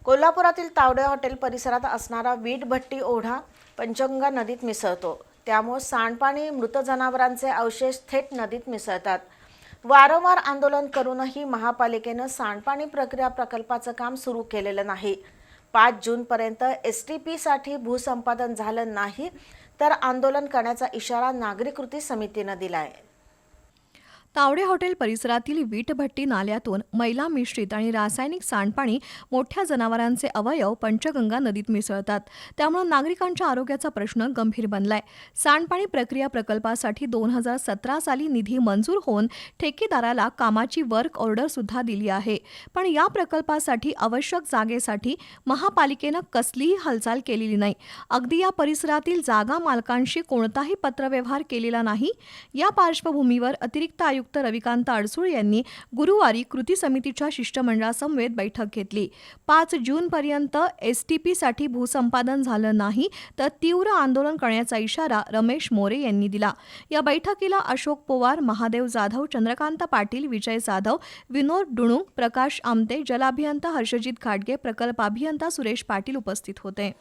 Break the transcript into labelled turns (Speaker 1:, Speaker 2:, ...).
Speaker 1: कोल्हापुरातील तावडे हॉटेल परिसरात असणारा वीट भट्टी ओढा पंचगंगा नदीत मिसळतो. त्यामुळे सांडपाणी, मृत जनावरांचे अवशेष थेट नदीत मिसळतात. वारंवार आंदोलन करूनही महापालिकेनं सांडपाणी प्रक्रिया प्रकल्पाचं काम सुरू केलेलं नाही. 5 जूनपर्यंत STPसाठी भूसंपादन झालं नाही तर आंदोलन करण्याचा इशारा नागरी कृती समितीनं दिलाय.
Speaker 2: तावडे हॉटेल परिसरातील वीटभट्टी नाल्यातून मैला मिश्रित आणि रासायनिक सांडपाणी, मोठ्या जनावरांचे अवयव पंचगंगा नदीत मिसळतात. त्यामुळे नागरिकांच्या आरोग्याचा प्रश्न गंभीर बनलाय. सांडपाणी प्रक्रिया प्रकल्पासाठी 2017 साली निधी मंजूर होऊन ठेकेदाराला कामाची वर्क ऑर्डर सुद्धा दिली आहे. पण या प्रकल्पासाठी आवश्यक जागेसाठी महापालिकेनं कसलीही हालचाल केलेली नाही. अगदी या परिसरातील जागा मालकांशी कोणताही पत्रव्यवहार केलेला नाही. या पार्श्वभूमीवर अतिरिक्त आयुक्त रविकांत अडसूळ यांनी गुरुवारी कृती समितीच्या शिष्टमंडळासमवेत बैठक घेतली. 5 जूनपर्यंत STPसाठी भूसंपादन झालं नाही तर तीव्र आंदोलन करण्याचा इशारा रमेश मोरे यांनी दिला. या बैठकीला अशोक पवार, महादेव जाधव, चंद्रकांत पाटील, विजय जाधव, विनोद डुणू, प्रकाश आमते, जलाभियंता हर्षजित घाटगे, प्रकल्प अभियंता सुरेश पाटील उपस्थित होते.